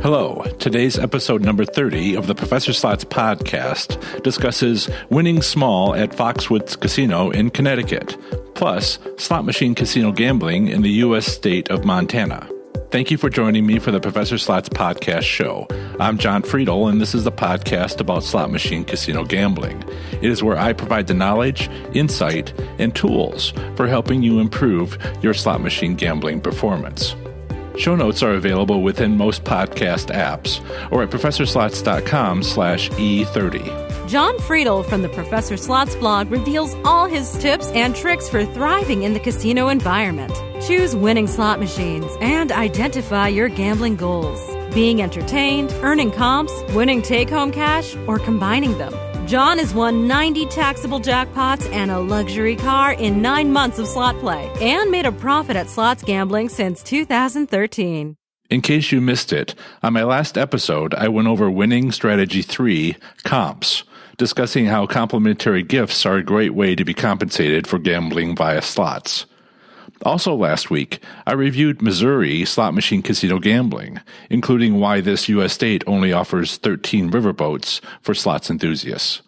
Hello. Today's episode number 30 of the Professor Slots podcast discusses winning small at Foxwoods Casino in Connecticut, plus slot machine casino gambling in the U.S. state of Montana. Thank you for joining me for the Professor Slots podcast show. I'm John Friedel, and this is the podcast about slot machine casino gambling. It is where I provide the knowledge, insight, and tools for helping you improve your slot machine gambling performance. Show notes are available within most podcast apps or at professorslots.com/E30. John Friedel from the Professor Slots blog reveals all his tips and tricks for thriving in the casino environment. Choose winning slot machines and identify your gambling goals. Being entertained, earning comps, winning take-home cash, or combining them. John has won 90 taxable jackpots and a luxury car in 9 months of slot play and made a profit at slots gambling since 2013. In case you missed it, on my last episode, I went over Winning Strategy 3, Comps, discussing how complimentary gifts are a great way to be compensated for gambling via slots. Also last week, I reviewed Missouri slot machine casino gambling, including why this U.S. state only offers 13 riverboats for slots enthusiasts.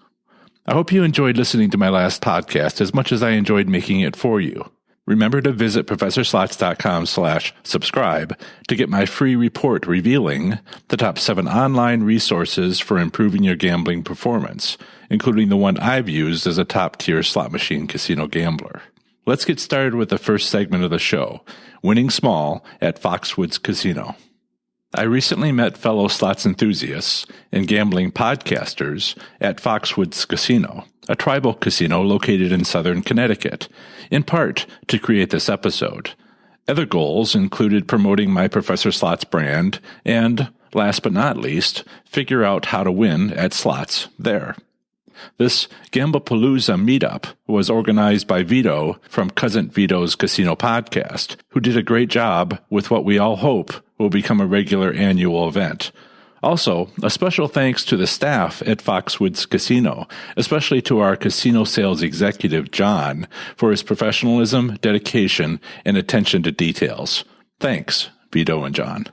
I hope you enjoyed listening to my last podcast as much as I enjoyed making it for you. Remember to visit professorslots.com/subscribe to get my free report revealing the top 7 online resources for improving your gambling performance, including the one I've used as a top-tier slot machine casino gambler. Let's get started with the first segment of the show, Winning Small at Foxwoods Casino. I recently met fellow slots enthusiasts and gambling podcasters at Foxwoods Casino, a tribal casino located in southern Connecticut, in part to create this episode. Other goals included promoting my Professor Slots brand and, last but not least, figure out how to win at slots there. This Gamblepalooza meetup was organized by Vito from Cousin Vito's Casino podcast, who did a great job with what we all hope will become a regular annual event. Also, a special thanks to the staff at Foxwoods Casino, especially to our casino sales executive, John, for his professionalism, dedication, and attention to details. Thanks, Vito and John.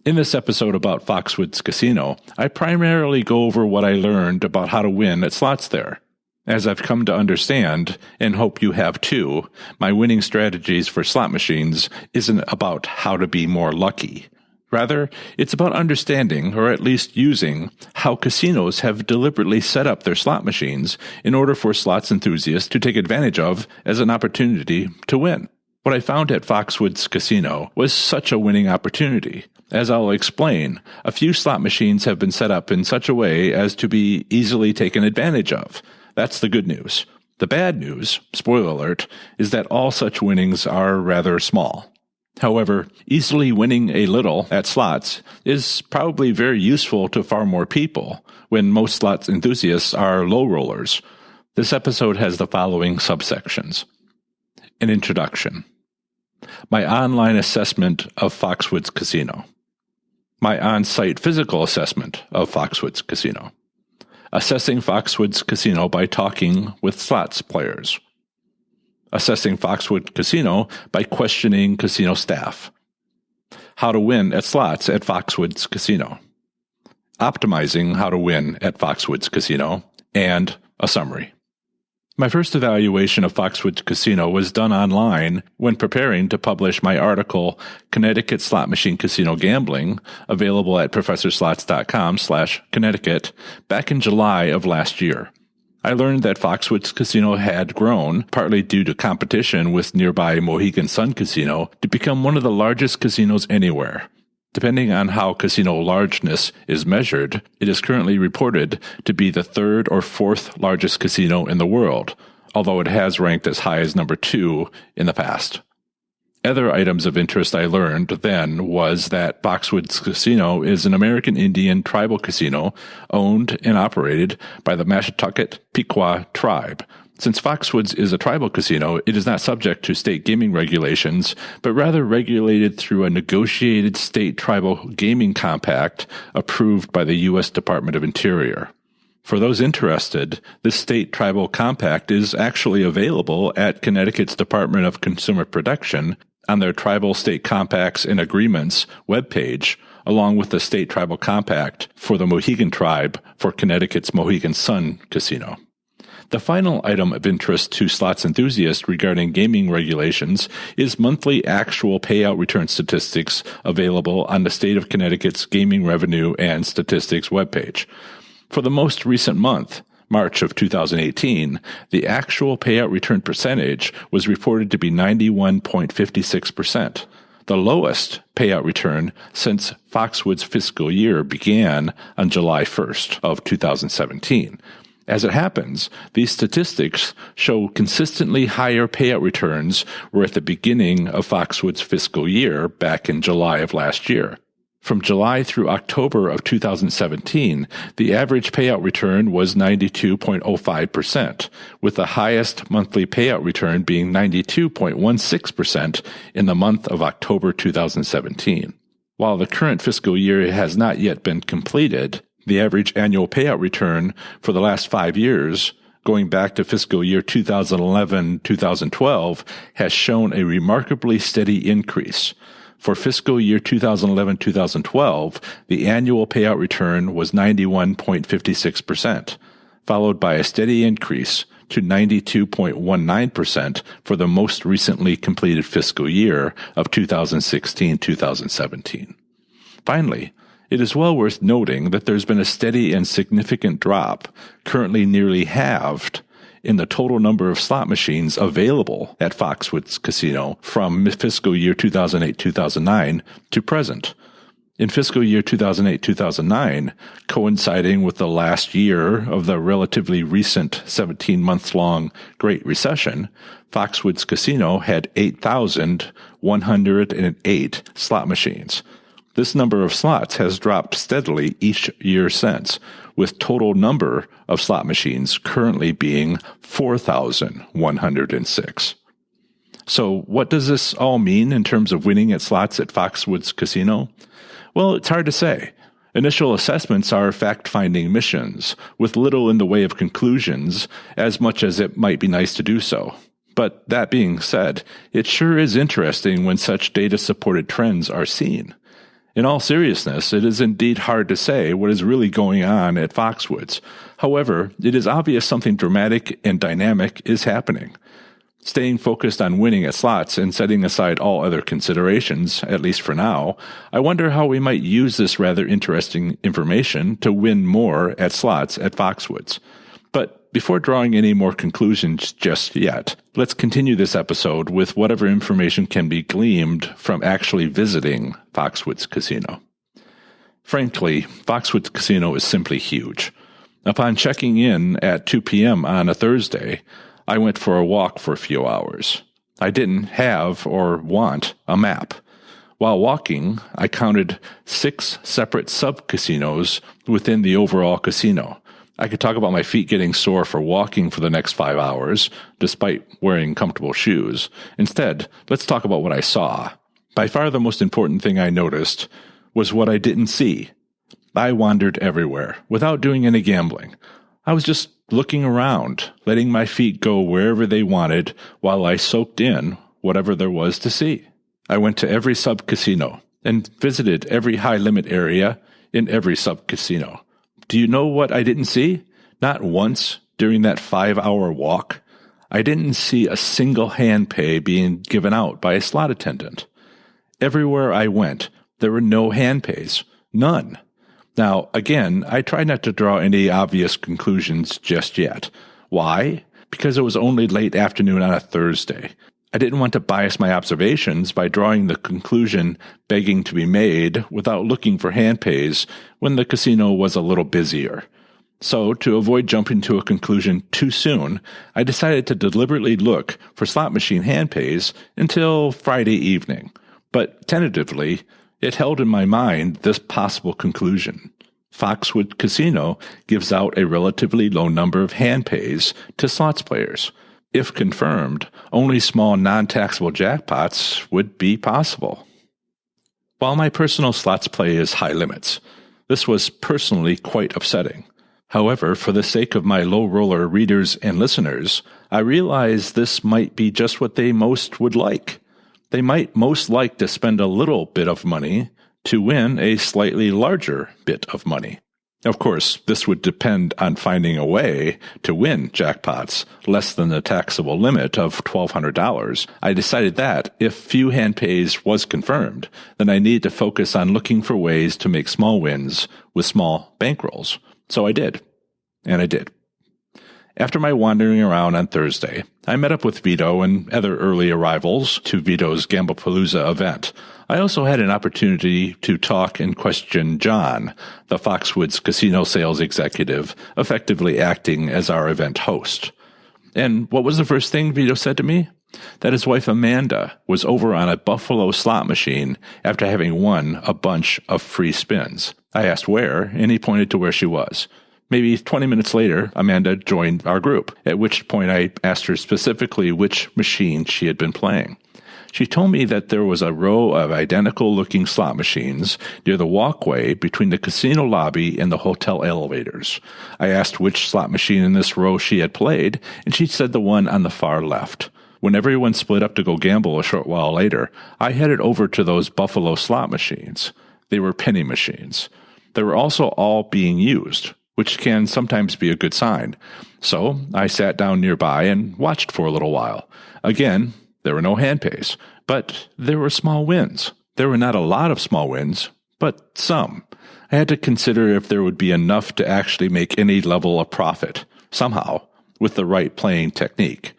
In this episode about Foxwoods Casino, I primarily go over what I learned about how to win at slots there. As I've come to understand, and hope you have too, my winning strategies for slot machines isn't about how to be more lucky. Rather, it's about understanding, or at least using, how casinos have deliberately set up their slot machines in order for slots enthusiasts to take advantage of as an opportunity to win. What I found at Foxwoods Casino was such a winning opportunity. As I'll explain, a few slot machines have been set up in such a way as to be easily taken advantage of. That's the good news. The bad news, spoiler alert, is that all such winnings are rather small. However, easily winning a little at slots is probably very useful to far more people when most slots enthusiasts are low rollers. This episode has the following subsections. An introduction. My online assessment of Foxwoods Casino. My on-site physical assessment of Foxwoods Casino. Assessing Foxwoods Casino by talking with slots players. Assessing Foxwoods Casino by questioning casino staff. How to win at slots at Foxwoods Casino. Optimizing how to win at Foxwoods Casino, and a summary. My first evaluation of Foxwoods Casino was done online when preparing to publish my article, Connecticut Slot Machine Casino Gambling, available at professorslots.com/Connecticut, back in July of last year. I learned that Foxwoods Casino had grown, partly due to competition with nearby Mohegan Sun Casino, to become one of the largest casinos anywhere. Depending on how casino largeness is measured, it is currently reported to be the 3rd or 4th largest casino in the world, although it has ranked as high as number 2 in the past. Other items of interest I learned then was that Foxwoods Casino is an American Indian tribal casino owned and operated by the Mashantucket Pequot tribe. Since Foxwoods is a tribal casino, it is not subject to state gaming regulations, but rather regulated through a negotiated state tribal gaming compact approved by the U.S. Department of Interior. For those interested, this state tribal compact is actually available at Connecticut's Department of Consumer Protection on their Tribal State Compacts and Agreements webpage, along with the state tribal compact for the Mohegan tribe for Connecticut's Mohegan Sun Casino. The final item of interest to slots enthusiasts regarding gaming regulations is monthly actual payout return statistics available on the state of Connecticut's Gaming Revenue and Statistics webpage. For the most recent month, March of 2018, the actual payout return percentage was reported to be 91.56%, the lowest payout return since Foxwoods' fiscal year began on July 1st of 2017. As it happens, these statistics show consistently higher payout returns were at the beginning of Foxwoods' fiscal year back in July of last year. From July through October of 2017, the average payout return was 92.05%, with the highest monthly payout return being 92.16% in the month of October 2017. While the current fiscal year has not yet been completed, the average annual payout return for the last 5 years, going back to fiscal year 2011-2012, has shown a remarkably steady increase. For fiscal year 2011-2012, the annual payout return was 91.56%, followed by a steady increase to 92.19% for the most recently completed fiscal year of 2016-2017. Finally, it is well worth noting that there's been a steady and significant drop, currently nearly halved, in the total number of slot machines available at Foxwoods Casino from fiscal year 2008-2009 to present. In fiscal year 2008-2009, coinciding with the last year of the relatively recent 17-month-long Great Recession, Foxwoods Casino had 8,108 slot machines. This number of slots has dropped steadily each year since, with total number of slot machines currently being 4,106. So what does this all mean in terms of winning at slots at Foxwoods Casino? Well, it's hard to say. Initial assessments are fact-finding missions, with little in the way of conclusions, as much as it might be nice to do so. But that being said, it sure is interesting when such data-supported trends are seen. In all seriousness, it is indeed hard to say what is really going on at Foxwoods. However, it is obvious something dramatic and dynamic is happening. Staying focused on winning at slots and setting aside all other considerations, at least for now, I wonder how we might use this rather interesting information to win more at slots at Foxwoods. But before drawing any more conclusions just yet, let's continue this episode with whatever information can be gleaned from actually visiting Foxwoods Casino. Frankly, Foxwoods Casino is simply huge. Upon checking in at 2 p.m. on a Thursday, I went for a walk for a few hours. I didn't have or want a map. While walking, I counted 6 separate sub-casinos within the overall casino. I could talk about my feet getting sore for walking for the next 5 hours, despite wearing comfortable shoes. Instead, let's talk about what I saw. By far the most important thing I noticed was what I didn't see. I wandered everywhere, without doing any gambling. I was just looking around, letting my feet go wherever they wanted while I soaked in whatever there was to see. I went to every sub-casino and visited every high-limit area in every sub-casino. Do you know what I didn't see? Not once during that 5-hour walk. I didn't see a single hand pay being given out by a slot attendant. Everywhere I went, there were no hand pays. None. Now, again, I try not to draw any obvious conclusions just yet. Why? Because it was only late afternoon on a Thursday. I didn't want to bias my observations by drawing the conclusion begging to be made without looking for hand pays when the casino was a little busier. So, to avoid jumping to a conclusion too soon, I decided to deliberately look for slot machine hand pays until Friday evening. But tentatively, it held in my mind this possible conclusion. Foxwoods Casino gives out a relatively low number of hand pays to slots players. If confirmed, only small non-taxable jackpots would be possible. While my personal slots play is high limits, this was personally quite upsetting. However, for the sake of my low-roller readers and listeners, I realize this might be just what they most would like. They might most like to spend a little bit of money to win a slightly larger bit of money. Of course, this would depend on finding a way to win jackpots less than the taxable limit of $1,200. I decided that if few hand pays was confirmed, then I needed to focus on looking for ways to make small wins with small bankrolls. So I did. And I did. After my wandering around on Thursday, I met up with Vito and other early arrivals to Vito's Gamblepalooza event. I also had an opportunity to talk and question John, the Foxwoods casino sales executive, effectively acting as our event host. And what was the first thing Vito said to me? That his wife Amanda was over on a Buffalo slot machine after having won a bunch of free spins. I asked where, and he pointed to where she was. Maybe 20 minutes later, Amanda joined our group, at which point I asked her specifically which machine she had been playing. She told me that there was a row of identical-looking slot machines near the walkway between the casino lobby and the hotel elevators. I asked which slot machine in this row she had played, and she said the one on the far left. When everyone split up to go gamble a short while later, I headed over to those Buffalo slot machines. They were penny machines. They were also all being used, which can sometimes be a good sign. So I sat down nearby and watched for a little while. Again, there were no hand pays, but there were small wins. There were not a lot of small wins, but some. I had to consider if there would be enough to actually make any level of profit, somehow, with the right playing technique.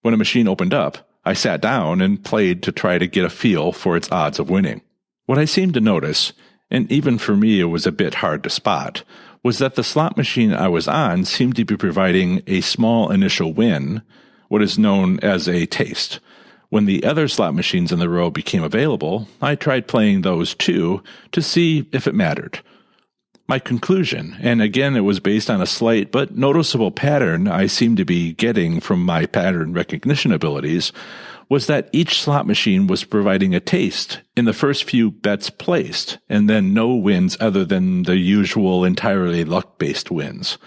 When a machine opened up, I sat down and played to try to get a feel for its odds of winning. What I seemed to notice, and even for me it was a bit hard to spot, was that the slot machine I was on seemed to be providing a small initial win, what is known as a taste. When the other slot machines in the row became available, I tried playing those too to see if it mattered. My conclusion, and again it was based on a slight but noticeable pattern I seemed to be getting from my pattern recognition abilities, was that each slot machine was providing a taste in the first few bets placed, and then no wins other than the usual entirely luck-based wins.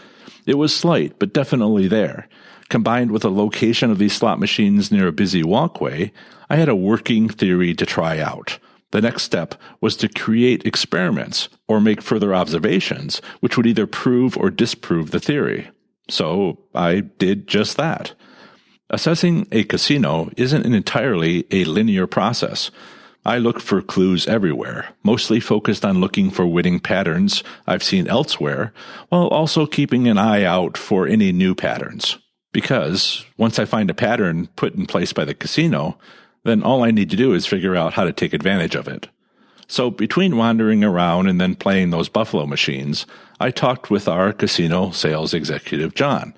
It was slight, but definitely there. Combined with the location of these slot machines near a busy walkway, I had a working theory to try out. The next step was to create experiments or make further observations, which would either prove or disprove the theory. So I did just that. Assessing a casino isn't entirely a linear process. I look for clues everywhere, mostly focused on looking for winning patterns I've seen elsewhere, while also keeping an eye out for any new patterns. Because once I find a pattern put in place by the casino, then all I need to do is figure out how to take advantage of it. So between wandering around and then playing those Buffalo machines, I talked with our casino sales executive, John.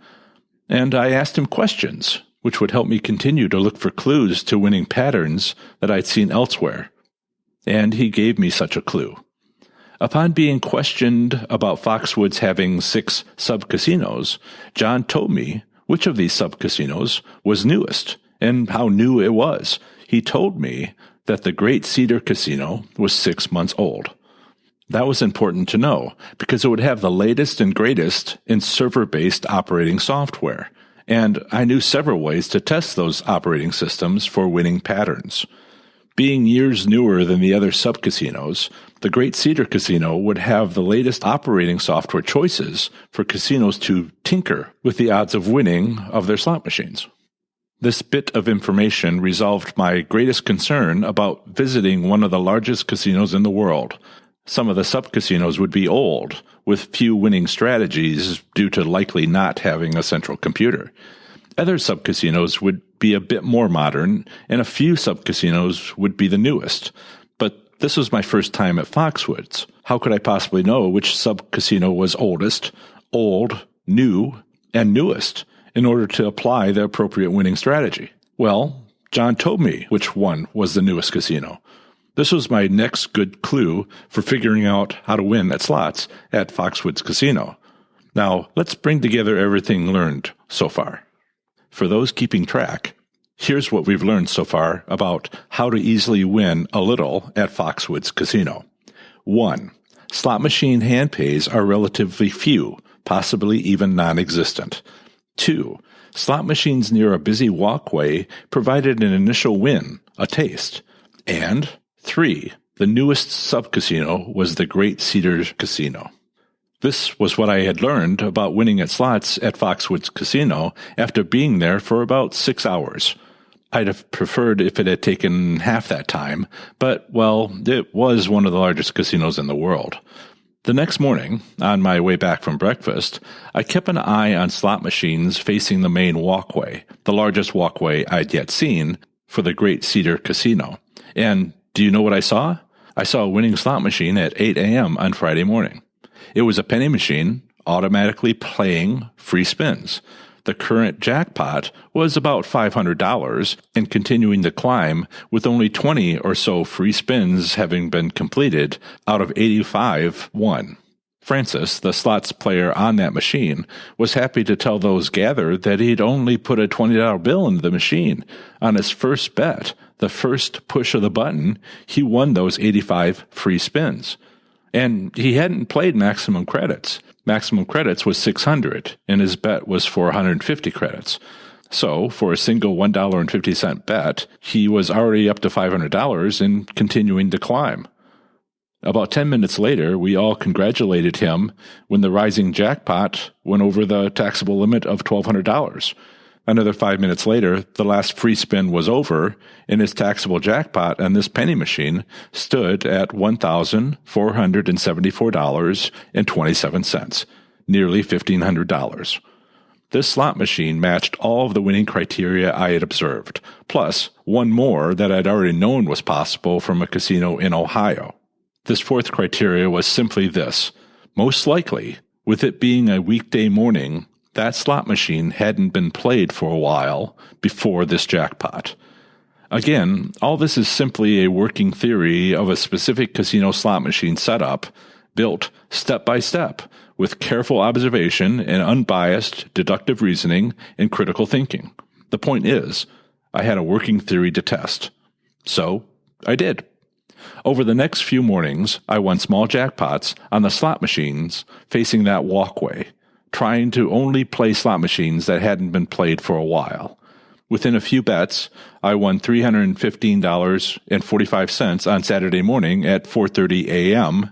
And I asked him questions, which would help me continue to look for clues to winning patterns that I'd seen elsewhere. And he gave me such a clue. Upon being questioned about Foxwoods having 6 sub-casinos, John told me which of these sub-casinos was newest and how new it was. He told me that the Great Cedar Casino was 6 months old. That was important to know because it would have the latest and greatest in server-based operating software, and I knew several ways to test those operating systems for winning patterns. Being years newer than the other sub-casinos, the Great Cedar Casino would have the latest operating software choices for casinos to tinker with the odds of winning of their slot machines. This bit of information resolved my greatest concern about visiting one of the largest casinos in the world. Some of the sub-casinos would be old, with few winning strategies due to likely not having a central computer. Other sub-casinos would be a bit more modern, and a few sub-casinos would be the newest. But this was my first time at Foxwoods. How could I possibly know which sub-casino was oldest, old, new, and newest in order to apply the appropriate winning strategy? Well, John told me which one was the newest casino. This was my next good clue for figuring out how to win at slots at Foxwoods Casino. Now, let's bring together everything learned so far. For those keeping track, here's what we've learned so far about how to easily win a little at Foxwoods Casino. 1. Slot machine hand pays are relatively few, possibly even non-existent. 2. Slot machines near a busy walkway provided an initial win, a taste. And 3. The newest sub-casino was the Great Cedar Casino. This was what I had learned about winning at slots at Foxwoods Casino after being there for about 6 hours. I'd have preferred if it had taken half that time, but, well, it was one of the largest casinos in the world. The next morning, on my way back from breakfast, I kept an eye on slot machines facing the main walkway, the largest walkway I'd yet seen for the Great Cedar Casino. And do you know what I saw? I saw a winning slot machine at 8 a.m. on Friday morning. It was a penny machine, automatically playing free spins. The current jackpot was about $500 and continuing to climb, with only 20 or so free spins having been completed out of 85 won. Francis, the slots player on that machine, was happy to tell those gathered that he'd only put a $20 bill into the machine. On his first bet, the first push of the button, he won those 85 free spins. And he hadn't played maximum credits. Maximum credits was 600, and his bet was for 150 credits. So, for a single $1.50 bet, he was already up to $500 and continuing to climb. About 10 minutes later, we all congratulated him when the rising jackpot went over the taxable limit of $1,200. Another 5 minutes later, the last free spin was over, and his taxable jackpot on this penny machine stood at $1,474.27, nearly $1,500. This slot machine matched all of the winning criteria I had observed, plus one more that I'd already known was possible from a casino in Ohio. This fourth criteria was simply this: most likely, with it being a weekday morning, that slot machine hadn't been played for a while before this jackpot. Again, all this is simply a working theory of a specific casino slot machine setup, built step by step, with careful observation and unbiased deductive reasoning and critical thinking. The point is, I had a working theory to test. So, I did. Over the next few mornings, I won small jackpots on the slot machines facing that walkway, trying to only play slot machines that hadn't been played for a while. Within a few bets, I won $315.45 on Saturday morning at 4:30 a.m.,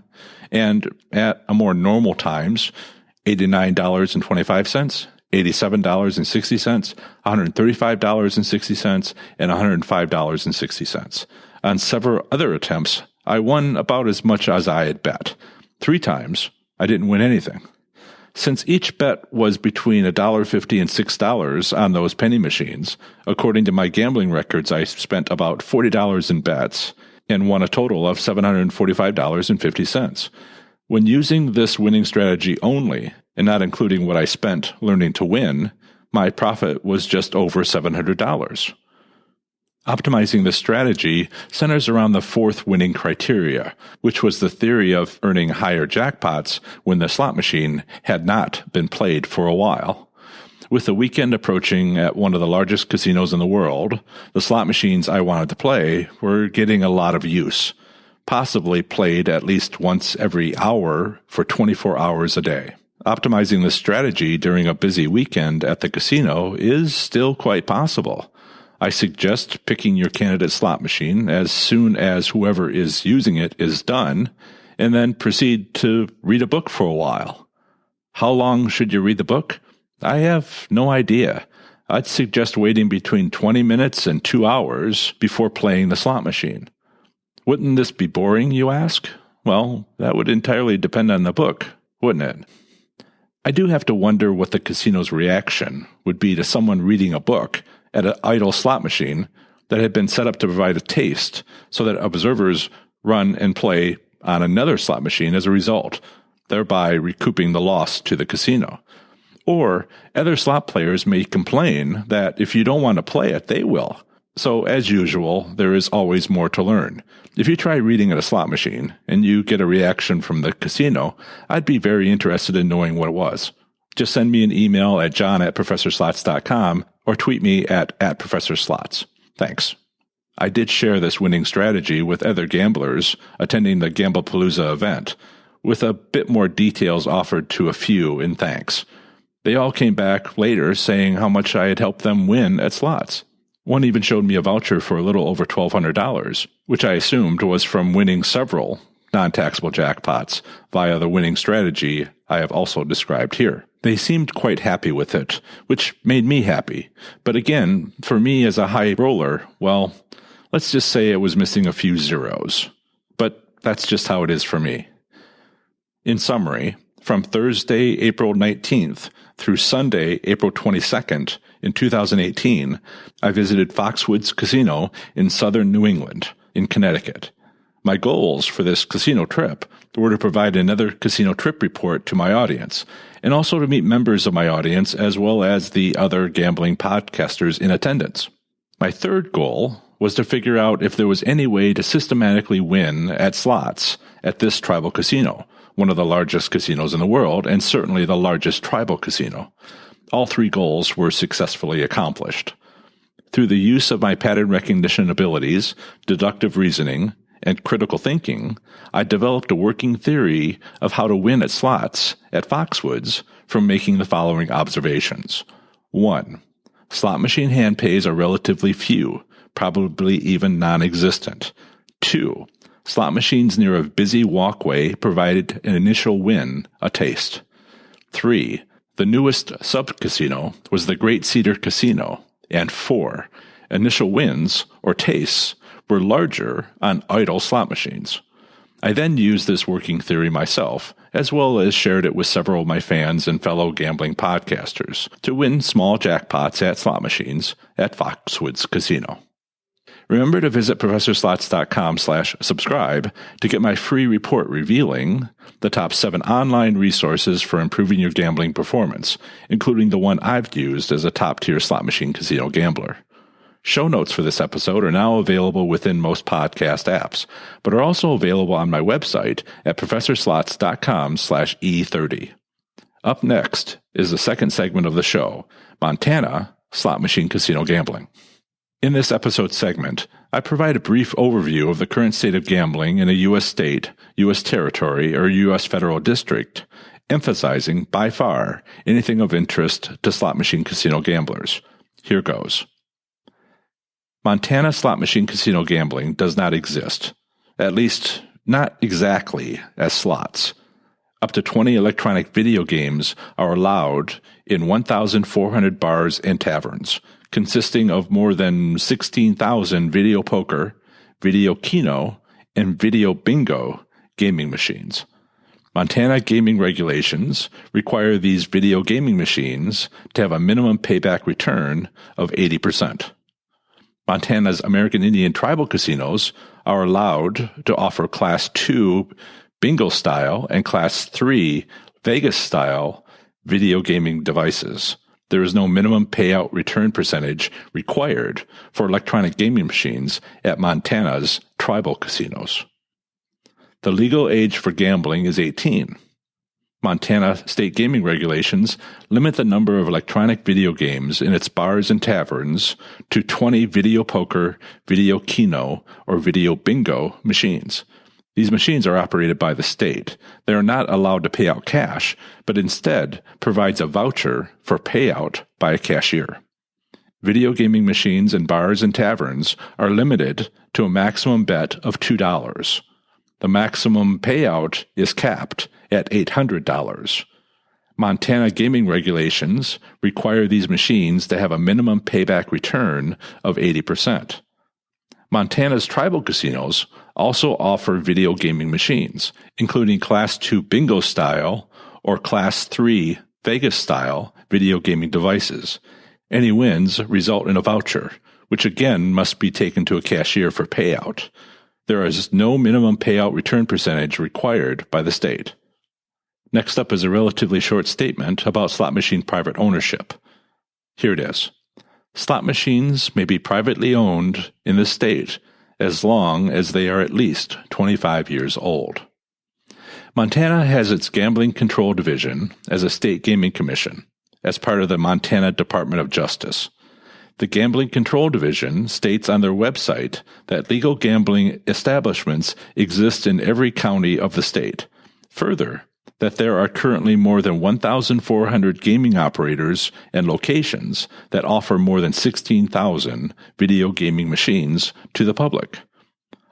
and at a more normal times, $89.25, $87.60, $135.60, and $105.60. On several other attempts, I won about as much as I had bet. 3 times, I didn't win anything. Since each bet was between $1.50 and $6 on those penny machines, according to my gambling records, I spent about $40 in bets and won a total of $745.50. When using this winning strategy only, and not including what I spent learning to win, my profit was just over $700. Optimizing this strategy centers around the fourth winning criteria, which was the theory of earning higher jackpots when the slot machine had not been played for a while. With the weekend approaching at one of the largest casinos in the world, the slot machines I wanted to play were getting a lot of use, possibly played at least once every hour for 24 hours a day. Optimizing this strategy during a busy weekend at the casino is still quite possible. I suggest picking your candidate slot machine as soon as whoever is using it is done, and then proceed to read a book for a while. How long should you read the book? I have no idea. I'd suggest waiting between 20 minutes and 2 hours before playing the slot machine. Wouldn't this be boring, you ask? Well, that would entirely depend on the book, wouldn't it? I do have to wonder what the casino's reaction would be to someone reading a book at an idle slot machine that had been set up to provide a taste so that observers run and play on another slot machine as a result, thereby recouping the loss to the casino. Or other slot players may complain that if you don't want to play it, they will. So, as usual, there is always more to learn. If you try reading at a slot machine and you get a reaction from the casino, I'd be very interested in knowing what it was. Just send me an email at john@professorslots.com or tweet me at @professorslots. Thanks. I did share this winning strategy with other gamblers attending the Gamblepalooza event, with a bit more details offered to a few in thanks. They all came back later saying how much I had helped them win at slots. One even showed me a voucher for a little over $1,200, which I assumed was from winning several non-taxable jackpots via the winning strategy I have also described here. They seemed quite happy with it, which made me happy. But again, for me as a high roller, well, let's just say it was missing a few zeros. But that's just how it is for me. In summary, from Thursday, April 19th through Sunday, April 22nd in 2018, I visited Foxwoods Casino in southern New England, in Connecticut. My goals for this casino trip were to provide another casino trip report to my audience, and also to meet members of my audience as well as the other gambling podcasters in attendance. My third goal was to figure out if there was any way to systematically win at slots at this tribal casino, one of the largest casinos in the world, and certainly the largest tribal casino. All three goals were successfully accomplished. Through the use of my pattern recognition abilities, deductive reasoning, and critical thinking, I developed a working theory of how to win at slots at Foxwoods from making the following observations. 1. Slot machine hand pays are relatively few, probably even non-existent. 2. Slot machines near a busy walkway provided an initial win, a taste. 3. The newest sub-casino was the Great Cedar Casino. And 4. Initial wins, or tastes, were larger on idle slot machines. I then used this working theory myself, as well as shared it with several of my fans and fellow gambling podcasters, to win small jackpots at slot machines at Foxwoods Casino. Remember to visit ProfessorSlots.com/subscribe to get my free report revealing the top 7 online resources for improving your gambling performance, including the one I've used as a top-tier slot machine casino gambler. Show notes for this episode are now available within most podcast apps, but are also available on my website at ProfessorSlots.com/E30. Up next is the second segment of the show, Montana Slot Machine Casino Gambling. In this episode segment, I provide a brief overview of the current state of gambling in a U.S. state, U.S. territory, or U.S. federal district, emphasizing, by far, anything of interest to slot machine casino gamblers. Here goes. Montana slot machine casino gambling does not exist, at least not exactly as slots. Up to 20 electronic video games are allowed in 1,400 bars and taverns, consisting of more than 16,000 video poker, video keno, and video bingo gaming machines. Montana gaming regulations require these video gaming machines to have a minimum payback return of 80%. Montana's American Indian tribal casinos are allowed to offer Class II bingo-style and Class III Vegas-style video gaming devices. There is no minimum payout return percentage required for electronic gaming machines at Montana's tribal casinos. The legal age for gambling is 18. Montana state gaming regulations limit the number of electronic video games in its bars and taverns to 20 video poker, video keno, or video bingo machines. These machines are operated by the state. They are not allowed to pay out cash, but instead provides a voucher for payout by a cashier. Video gaming machines in bars and taverns are limited to a maximum bet of $2. The maximum payout is capped at $800. Montana gaming regulations require these machines to have a minimum payback return of 80%. Montana's tribal casinos also offer video gaming machines, including Class II bingo-style or Class III Vegas-style video gaming devices. Any wins result in a voucher, which again must be taken to a cashier for payout. There is no minimum payout return percentage required by the state. Next up is a relatively short statement about slot machine private ownership. Here it is. Slot machines may be privately owned in the state as long as they are at least 25 years old. Montana has its Gambling Control Division as a state gaming commission, as part of the Montana Department of Justice. The Gambling Control Division states on their website that legal gambling establishments exist in every county of the state. Further, that there are currently more than 1,400 gaming operators and locations that offer more than 16,000 video gaming machines to the public.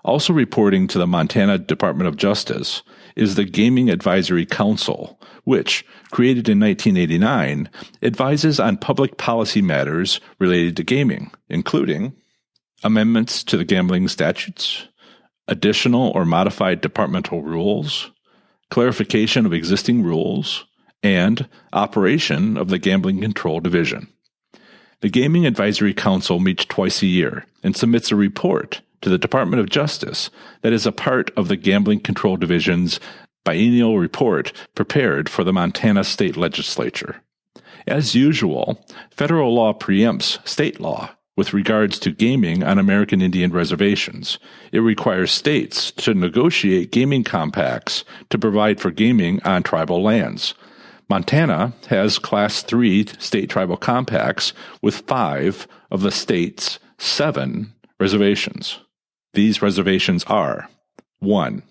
Also reporting to the Montana Department of Justice is the Gaming Advisory Council, which, created in 1989, advises on public policy matters related to gaming, including amendments to the gambling statutes, additional or modified departmental rules, clarification of existing rules, and operation of the Gambling Control Division. The Gaming Advisory Council meets twice a year and submits a report to the Department of Justice that is a part of the Gambling Control Division's biennial report prepared for the Montana State Legislature. As usual, federal law preempts state law with regards to gaming on American Indian reservations. It requires states to negotiate gaming compacts to provide for gaming on tribal lands. Montana has Class 3 state tribal compacts with 5 of the state's 7 reservations. These reservations are 1.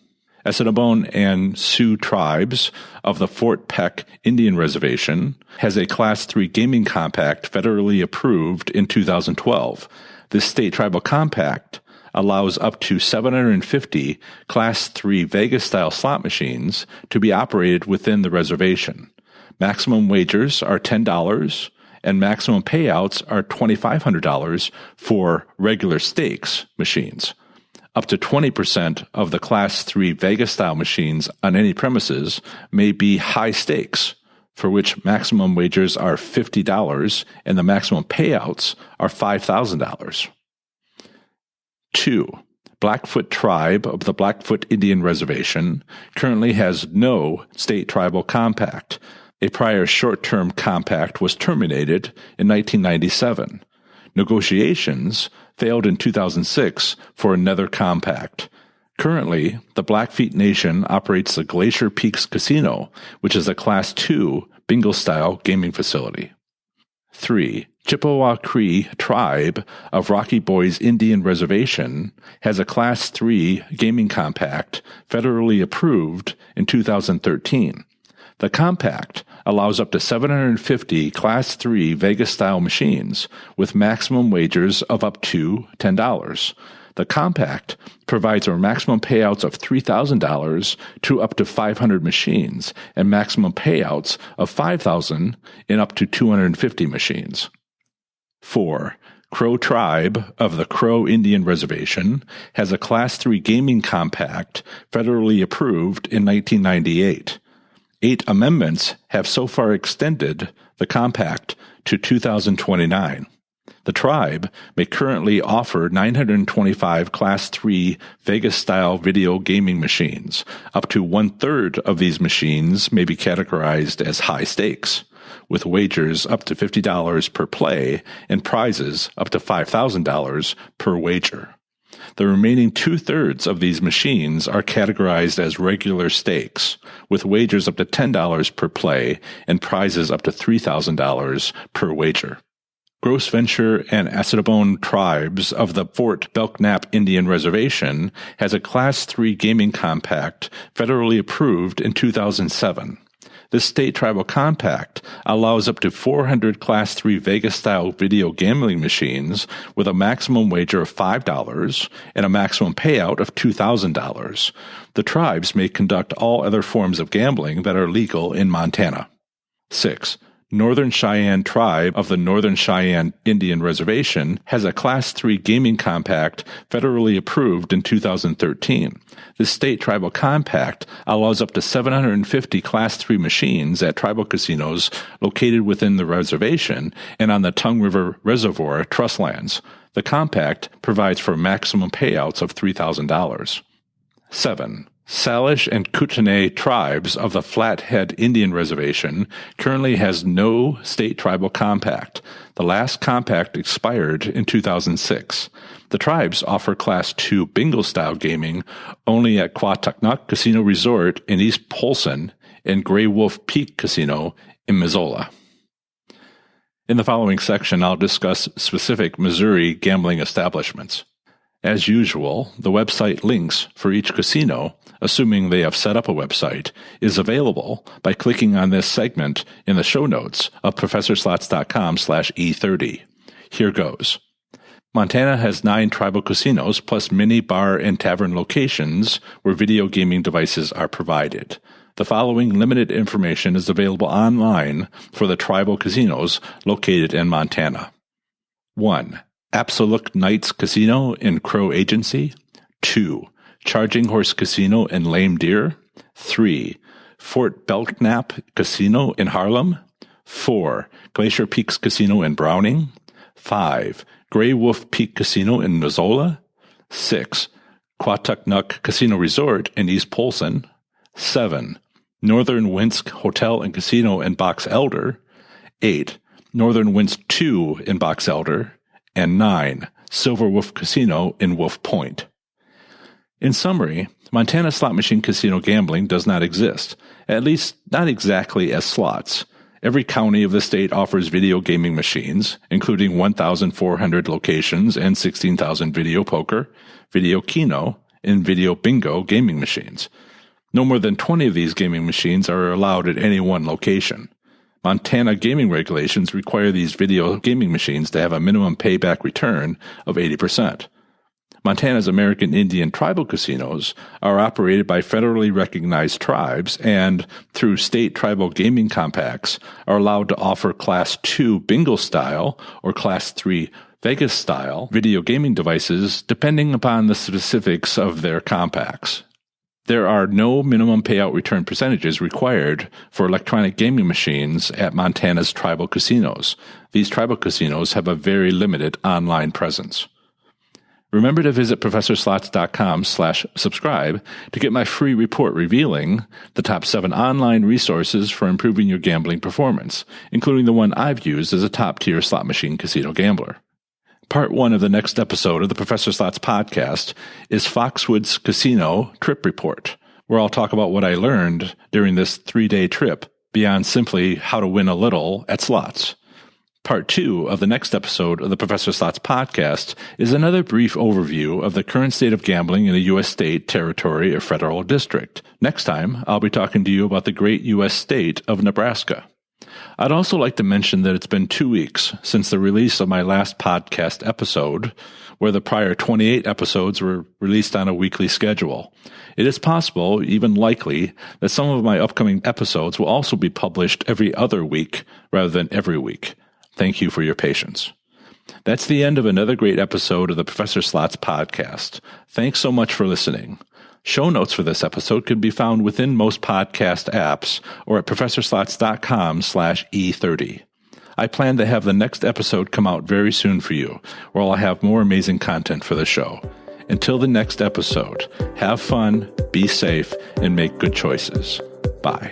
Assiniboine and Sioux tribes of the Fort Peck Indian Reservation has a Class 3 gaming compact federally approved in 2012. This state tribal compact allows up to 750 Class 3 Vegas-style slot machines to be operated within the reservation. Maximum wagers are $10, and maximum payouts are $2,500 for regular stakes machines. Up to 20% of the Class 3 Vegas-style machines on any premises may be high stakes, for which maximum wagers are $50 and the maximum payouts are $5,000. 2. Blackfoot Tribe of the Blackfoot Indian Reservation currently has no state tribal compact. A prior short-term compact was terminated in 1997. Negotiations failed in 2006 for another compact. Currently, the Blackfeet Nation operates the Glacier Peaks Casino, which is a Class 2 bingo-style gaming facility. 3. Chippewa Cree Tribe of Rocky Boys Indian Reservation has a Class 3 gaming compact federally approved in 2013. The compact allows up to 750 Class 3 Vegas-style machines with maximum wagers of up to $10. The compact provides for maximum payouts of $3,000 to up to 500 machines and maximum payouts of $5,000 in up to 250 machines. 4. Crow Tribe of the Crow Indian Reservation has a Class 3 gaming compact federally approved in 1998. 8 amendments have so far extended the compact to 2029. The tribe may currently offer 925 Class 3 Vegas-style video gaming machines. Up to one-third of these machines may be categorized as high stakes, with wagers up to $50 per play and prizes up to $5,000 per wager. The remaining 2/3 of these machines are categorized as regular stakes, with wagers up to $10 per play and prizes up to $3,000 per wager. Gross Venture and Assiniboine tribes of the Fort Belknap Indian Reservation has a Class 3 gaming compact federally approved in 2007. This state tribal compact allows up to 400 Class 3 Vegas-style video gambling machines with a maximum wager of $5 and a maximum payout of $2,000. The tribes may conduct all other forms of gambling that are legal in Montana. 6. Northern Cheyenne Tribe of the Northern Cheyenne Indian Reservation has a Class 3 gaming compact federally approved in 2013. This state tribal compact allows up to 750 Class 3 machines at tribal casinos located within the reservation and on the Tongue River Reservoir trust lands. The compact provides for maximum payouts of $3,000. 7. Salish and Kootenai tribes of the Flathead Indian Reservation currently has no state tribal compact. The last compact expired in 2006. The tribes offer Class 2 bingo-style gaming only at Quatucknuck Casino Resort in East Polson and Gray Wolf Peak Casino in Missoula. In the following section, I'll discuss specific Missouri gambling establishments. As usual, the website links for each casino, assuming they have set up a website, is available by clicking on this segment in the show notes of ProfessorSlots.com/E30. Here goes. Montana has 9 tribal casinos plus mini bar and tavern locations where video gaming devices are provided. The following limited information is available online for the tribal casinos located in Montana. 1. Absolute Knights Casino in Crow Agency. 2. Charging Horse Casino in Lame Deer. 3. Fort Belknap Casino in Harlem. 4. Glacier Peaks Casino in Browning. 5. Grey Wolf Peak Casino in Missoula. 6. Quatucknuck Casino Resort in East Polson. 7. Northern Winsk Hotel and Casino in Box Elder. 8. Northern Winsk 2 in Box Elder. And 9. Silver Wolf Casino in Wolf Point. In summary, Montana slot machine casino gambling does not exist, at least not exactly as slots. Every county of the state offers video gaming machines, including 1,400 locations and 16,000 video poker, video keno, and video bingo gaming machines. No more than 20 of these gaming machines are allowed at any one location. Montana gaming regulations require these video gaming machines to have a minimum payback return of 80%. Montana's American Indian tribal casinos are operated by federally recognized tribes and, through state tribal gaming compacts, are allowed to offer Class II bingo-style or Class III Vegas-style video gaming devices depending upon the specifics of their compacts. There are no minimum payout return percentages required for electronic gaming machines at Montana's tribal casinos. These tribal casinos have a very limited online presence. Remember to visit ProfessorSlots.com/subscribe to get my free report revealing the top 7 online resources for improving your gambling performance, including the one I've used as a top-tier slot machine casino gambler. Part 1 of the next episode of the Professor Slots podcast is Foxwoods Casino Trip Report, where I'll talk about what I learned during this 3-day trip beyond simply how to win a little at slots. Part 2 of the next episode of the Professor Slots podcast is another brief overview of the current state of gambling in a U.S. state, territory, or federal district. Next time, I'll be talking to you about the great U.S. state of Nebraska. I'd also like to mention that it's been 2 weeks since the release of my last podcast episode, where the prior 28 episodes were released on a weekly schedule. It is possible, even likely, that some of my upcoming episodes will also be published every other week rather than every week. Thank you for your patience. That's the end of another great episode of the Professor Slots podcast. Thanks so much for listening. Show notes for this episode can be found within most podcast apps or at ProfessorSlots.com/E30. I plan to have the next episode come out very soon for you, where I'll have more amazing content for the show. Until the next episode, have fun, be safe, and make good choices. Bye.